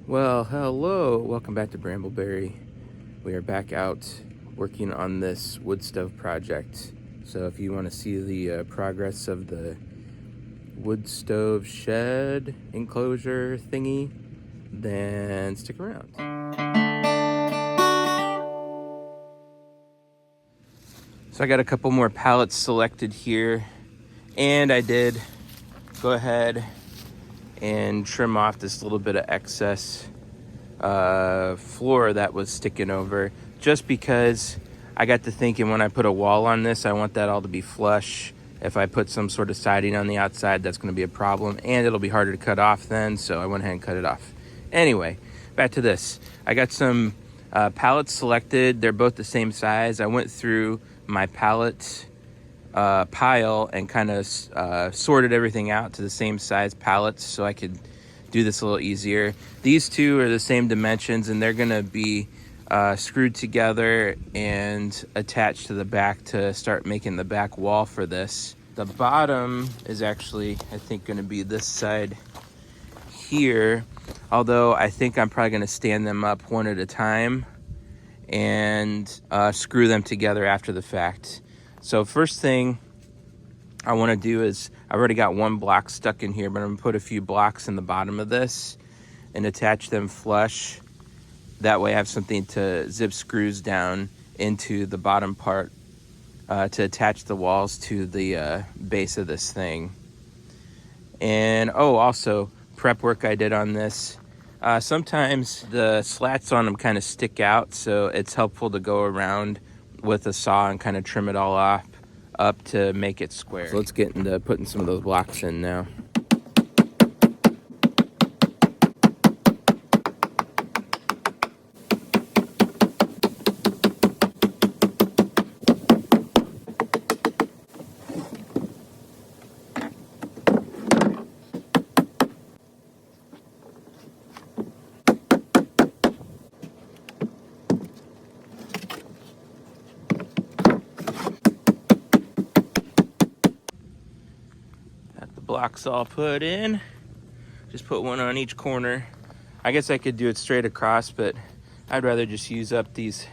Well, hello, welcome back to Brambleberry. We are back out working on this wood stove project. So if you want to see the progress of the wood stove shed enclosure thingy, then stick around. So I got a couple more pallets selected here, and I did go ahead and trim off this little bit of excess floor that was sticking over, just because I got to thinking when I put a wall on this, I want that all to be flush. If I put some sort of siding on the outside, that's going to be a problem, and it'll be harder to cut off then, so I went ahead and cut it off. Anyway, back to this. I got some pallets selected. They're both the same size. I went through my pallet pile and kind of sorted everything out to the same size pallets so I could do this a little easier. These two are the same dimensions, and they're gonna be screwed together and attached to the back to start making the back wall for this. The bottom is actually, I think, gonna be this side here, although I think I'm probably gonna stand them up one at a time and screw them together after the fact. So first thing I want to do is, I've already got one block stuck in here, but I'm gonna put a few blocks in the bottom of this and attach them flush. That way I have something to zip screws down into the bottom part to attach the walls to the base of this thing. And also prep work I did on this. Sometimes the slats on them kind of stick out, so it's helpful to go around with a saw and kind of trim it all off up to make it square. So let's get into putting some of those blocks in now. Blocks all put in. Just put one on each corner. I guess I could do it straight across, but I'd rather just use up these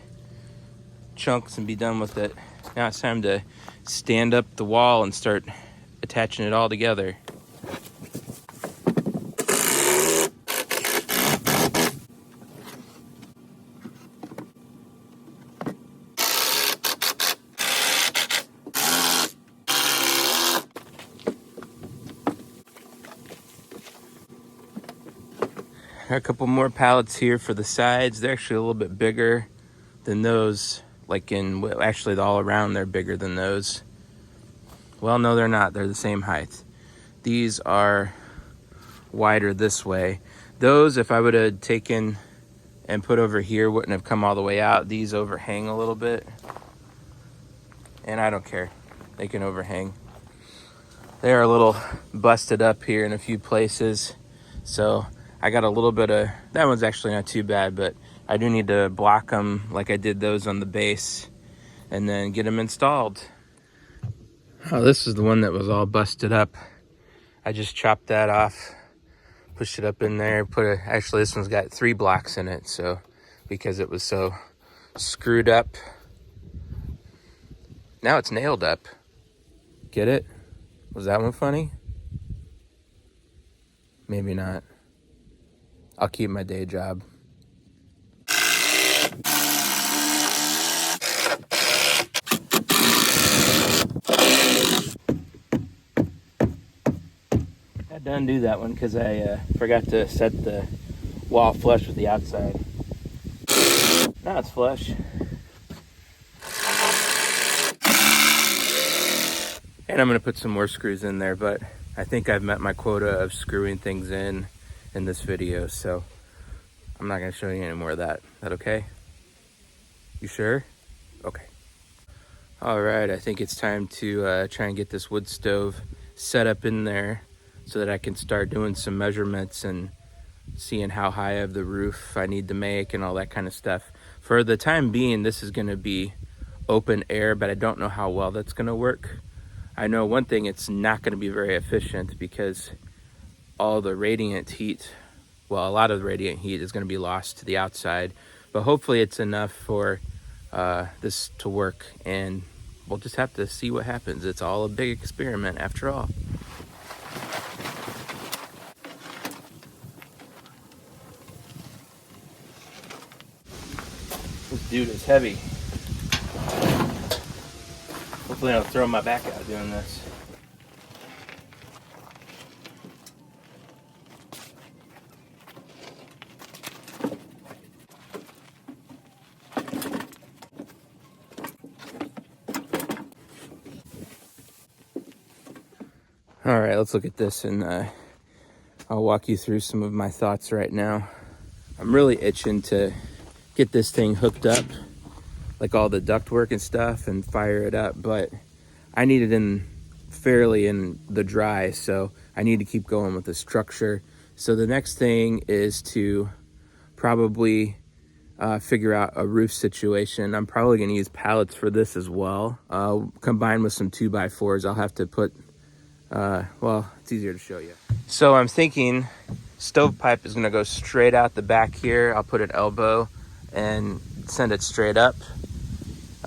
chunks and be done with it. Now it's time to stand up the wall and start attaching it all together. A couple more pallets here for the sides. They're actually a little bit bigger than those. Actually all around they're bigger than those. Well, no, they're not. They're the same height. These are wider this way. Those, if I would have taken and put over here, wouldn't have come all the way out. These overhang a little bit. And I don't care. They can overhang. They're a little busted up here in a few places. So I got a little bit of, that one's actually not too bad, but I do need to block them like I did those on the base and then get them installed. Oh, this is the one that was all busted up. I just chopped that off, pushed it up in there, actually this one's got 3 blocks in it, so because it was so screwed up. Now it's nailed up. Get it? Was that one funny? Maybe not. I'll keep my day job. I had to undo that one because I forgot to set the wall flush with the outside. Now it's flush. And I'm going to put some more screws in there, but I think I've met my quota of screwing things in this video, so I'm not going to show you any more of that. Is that okay? You sure? Okay. All right, I think it's time to try and get this wood stove set up in there so that I can start doing some measurements and seeing how high of the roof I need to make and all that kind of stuff. For the time being, this is going to be open air, but I don't know how well that's going to work. I know one thing, it's not going to be very efficient because all the radiant heat well, a lot of the radiant heat is going to be lost to the outside, but hopefully it's enough for this to work, and we'll just have to see what happens. It's all a big experiment after all. This dude is heavy. Hopefully I don't throw my back out doing this. All right, let's look at this, and I'll walk you through some of my thoughts right now. I'm really itching to get this thing hooked up, like all the ductwork and stuff, and fire it up, but I need it in fairly in the dry, so I need to keep going with the structure. So the next thing is to probably figure out a roof situation. I'm probably going to use pallets for this as well, combined with some 2x4s. I'll have to put well, it's easier to show you. So I'm thinking stovepipe is going to go straight out the back here. I'll put an elbow and send it straight up.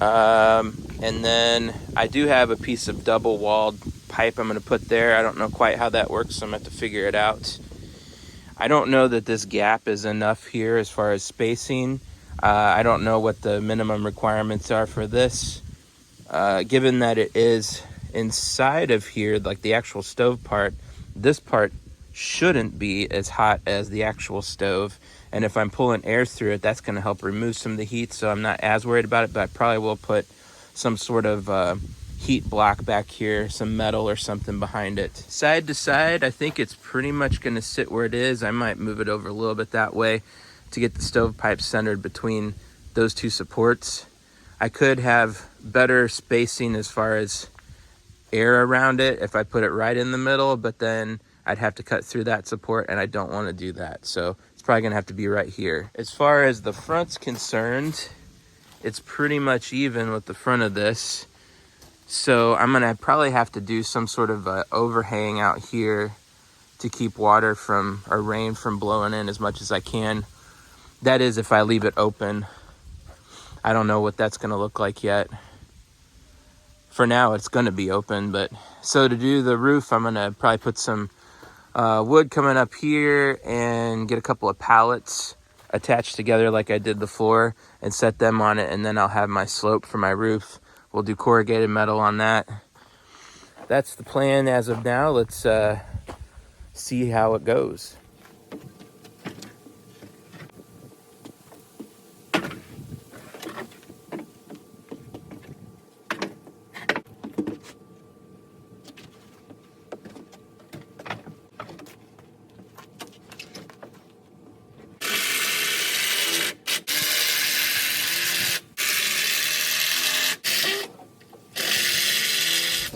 And then I do have a piece of double walled pipe I'm going to put there. I don't know quite how that works, so I'm going to have to figure it out. I don't know that this gap is enough here as far as spacing. I don't know what the minimum requirements are for this. Given that it is inside of here, like the actual stove part, this part shouldn't be as hot as the actual stove, and if I'm pulling air through it, that's going to help remove some of the heat, so I'm not as worried about it. But I probably will put some sort of heat block back here, some metal or something behind it. Side to side, I think it's pretty much going to sit where it is. I might move it over a little bit that way to get the stovepipe centered between those two supports. I could have better spacing as far as air around it if I put it right in the middle, but then I'd have to cut through that support, and I don't want to do that. So it's probably gonna have to be right here. As far as the front's concerned, it's pretty much even with the front of this. So I'm gonna probably have to do some sort of overhang out here to keep water from, or rain from blowing in as much as I can. That is if I leave it open. I don't know what that's gonna look like yet. For now, it's going to be open, but so to do the roof, I'm going to probably put some wood coming up here and get a couple of pallets attached together like I did the floor and set them on it, and then I'll have my slope for my roof. We'll do corrugated metal on that. That's the plan as of now. Let's see how it goes.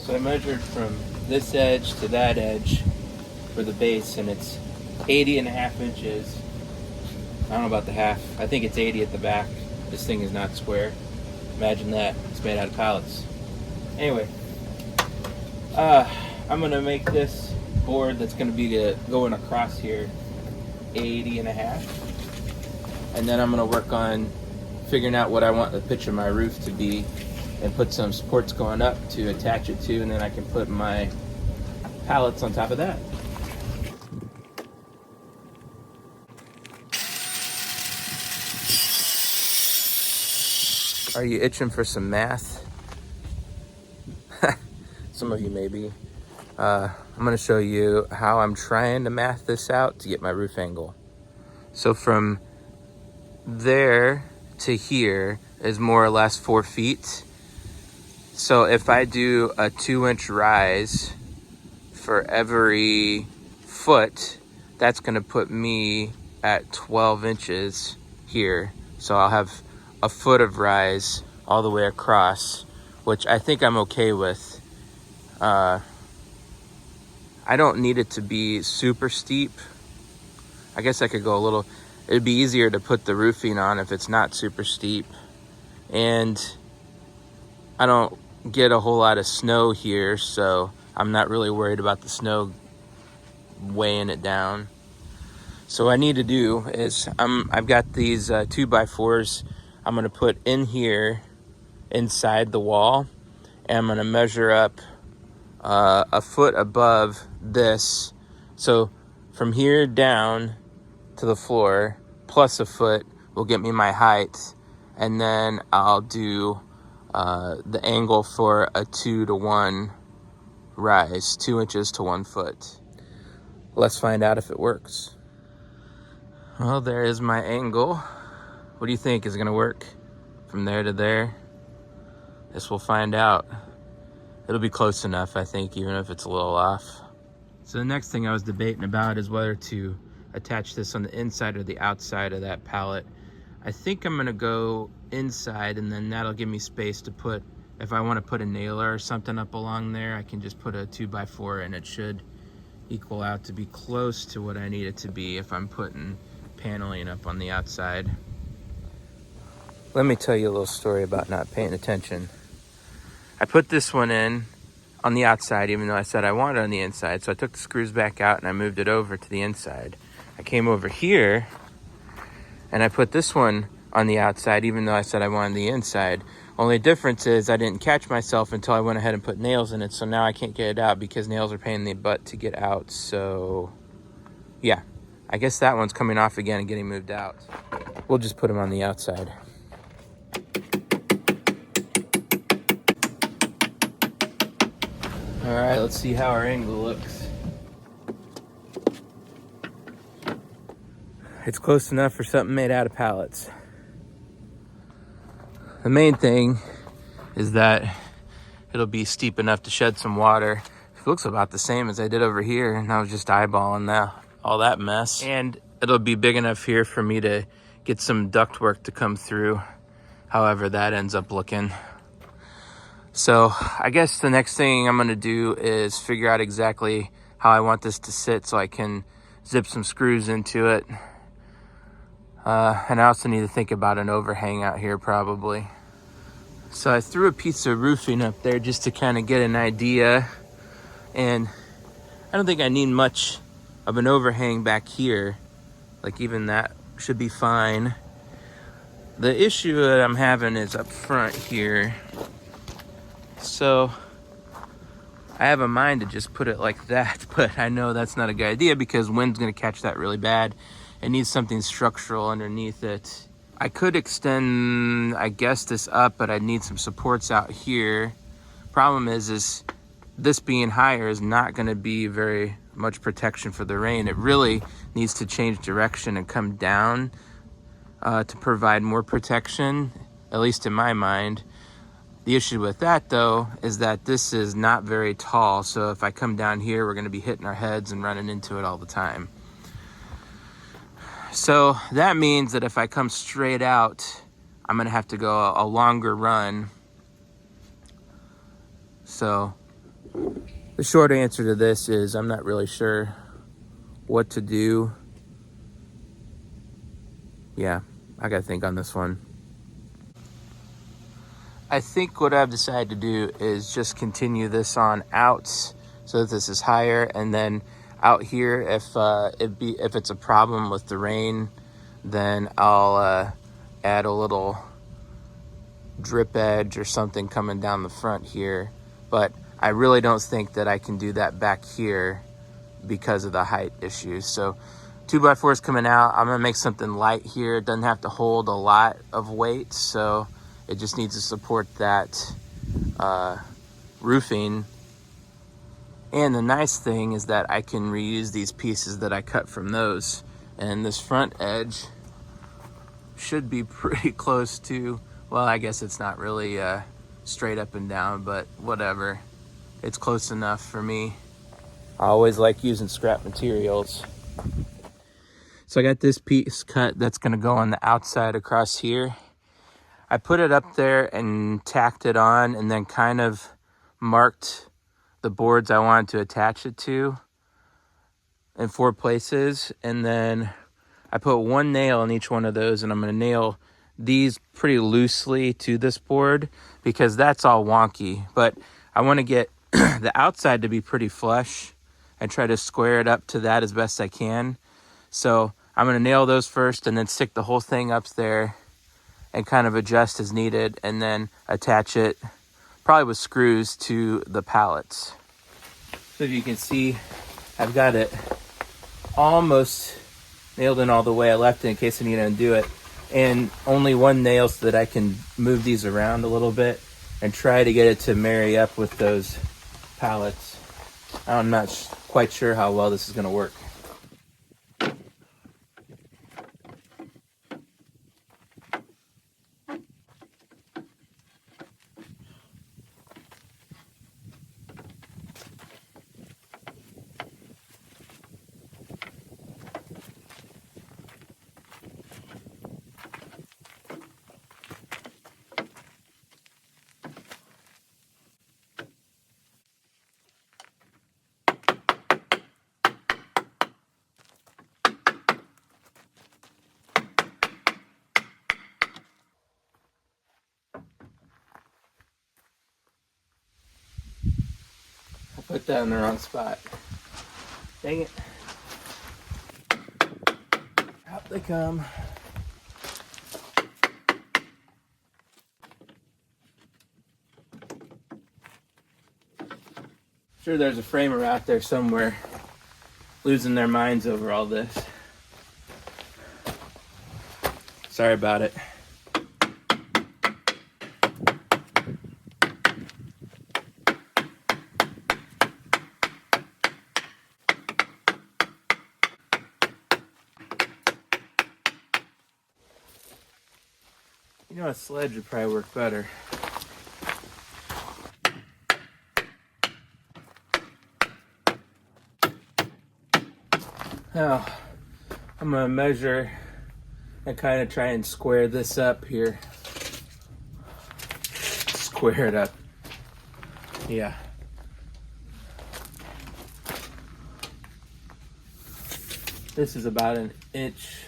So I measured from this edge to that edge for the base, and it's 80.5 inches. I don't know about the half. I think it's 80 at the back. This thing is not square. Imagine that. It's made out of pallets. Anyway, I'm going to make this board that's going to be going across here 80.5. And then I'm going to work on figuring out what I want the pitch of my roof to be, and put some supports going up to attach it to, and then I can put my pallets on top of that. Are you itching for some math? Some of you may be. I'm gonna show you how I'm trying to math this out to get my roof angle. So from there to here is more or less 4 feet. So if I do a 2-inch rise for every foot, that's gonna put me at 12 inches here. So I'll have a foot of rise all the way across, which I think I'm okay with. I don't need it to be super steep. I guess I could go a little, it'd be easier to put the roofing on if it's not super steep. And I don't get a whole lot of snow here, so I'm not really worried about the snow weighing it down. So what I need to do is I've got these 2x4s I'm gonna put in here inside the wall, and I'm gonna measure up a foot above this. So from here down to the floor plus a foot will get me my height, and then I'll do the angle for a 2-to-1 rise, 2 inches to 1 foot. Let's find out if it works. Well, there is my angle. What do you think is gonna work from there to there? This we'll find out. It'll be close enough, I think, even if it's a little off. So the next thing I was debating about is whether to attach this on the inside or the outside of that pallet. I think I'm gonna go inside, and then that'll give me space to put, if I wanna put a nailer or something up along there, I can just put a 2x4 and it should equal out to be close to what I need it to be if I'm putting paneling up on the outside. Let me tell you a little story about not paying attention. I put this one in on the outside, even though I said I wanted it on the inside. So I took the screws back out and I moved it over to the inside. I came over here and I put this one on the outside, even though I said I wanted the inside. Only difference is I didn't catch myself until I went ahead and put nails in it. So now I can't get it out because nails are pain in the butt to get out. So yeah, I guess that one's coming off again and getting moved out. We'll just put them on the outside. All right, let's see how our angle looks. It's close enough for something made out of pallets. The main thing is that it'll be steep enough to shed some water. It looks about the same as I did over here, and I was just eyeballing all that mess. And it'll be big enough here for me to get some ductwork to come through, however that ends up looking. So I guess the next thing I'm gonna do is figure out exactly how I want this to sit so I can zip some screws into it. And I also need to think about an overhang out here probably. So I threw a piece of roofing up there just to kind of get an idea. And I don't think I need much of an overhang back here. Like even that should be fine. The issue that I'm having is up front here. So I have a mind to just put it like that, but I know that's not a good idea because wind's gonna catch that really bad. It needs something structural underneath it. I could extend, I guess, this up, but I'd need some supports out here. Problem is this being higher is not gonna be very much protection for the rain. It really needs to change direction and come down to provide more protection, at least in my mind. The issue with that though is that this is not very tall, so if I come down here we're going to be hitting our heads and running into it all the time. So that means that if I come straight out I'm going to have to go a longer run. So the short answer to this is I'm not really sure what to do. Yeah, I got to think on this one. I think what I've decided to do is just continue this on out so that this is higher, and then out here if it's a problem with the rain, then I'll add a little drip edge or something coming down the front here. But I really don't think that I can do that back here because of the height issues. So 2x4 is coming out. I'm gonna make something light here. It doesn't have to hold a lot of weight, so it just needs to support that roofing. And the nice thing is that I can reuse these pieces that I cut from those. And this front edge should be pretty close to, well, I guess it's not really straight up and down, but whatever. It's close enough for me. I always like using scrap materials. So I got this piece cut that's gonna go on the outside across here. I put it up there and tacked it on and then kind of marked the boards I wanted to attach it to in 4 places. And then I put 1 nail in each one of those, and I'm gonna nail these pretty loosely to this board because that's all wonky. But I wanna get the outside to be pretty flush and try to square it up to that as best I can. So I'm gonna nail those first and then stick the whole thing up there and kind of adjust as needed, and then attach it probably with screws to the pallets. So if you can see, I've got it almost nailed in all the way. I left it in case I need to undo it, and only one nail so that I can move these around a little bit and try to get it to marry up with those pallets. I'm not quite sure how well this is going to work. I put that in the wrong spot. Dang it. Out they come. Sure, there's a framer out there somewhere losing their minds over all this. Sorry about it. You know, a sledge would probably work better. Now, I'm gonna measure and kind of try and square this up here. Square it up. Yeah. This is about an inch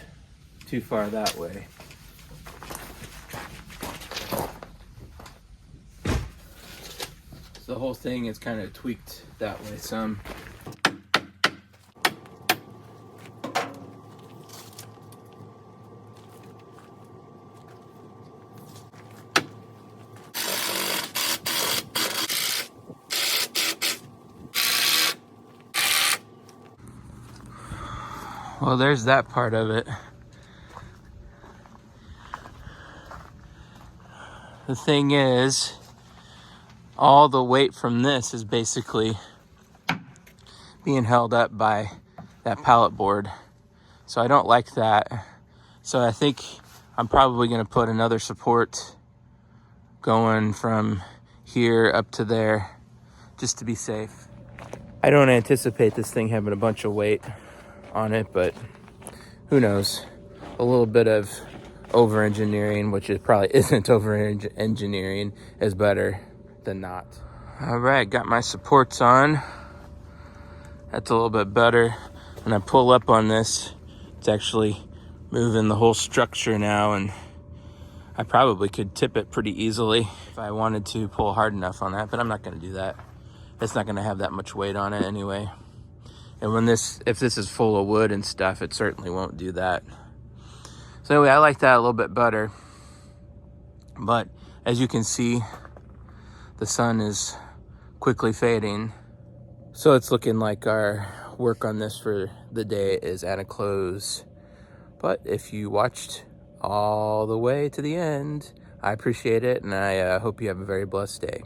too far that way. So the whole thing is kind of tweaked that way some. Well, there's that part of it. The thing is, all the weight from this is basically being held up by that pallet board. So I don't like that. So I think I'm probably gonna put another support going from here up to there, just to be safe. I don't anticipate this thing having a bunch of weight on it, but who knows? A little bit of over-engineering, which it probably isn't over-engineering, is better than not. All right, got my supports on. That's a little bit better. When I pull up on this, it's actually moving the whole structure now, and I probably could tip it pretty easily if I wanted to pull hard enough on that, but I'm not gonna do that. It's not gonna have that much weight on it anyway. And if this is full of wood and stuff, it certainly won't do that. So anyway, I like that a little bit better. But as you can see, the sun is quickly fading. So it's looking like our work on this for the day is at a close. But if you watched all the way to the end, I appreciate it, and I hope you have a very blessed day.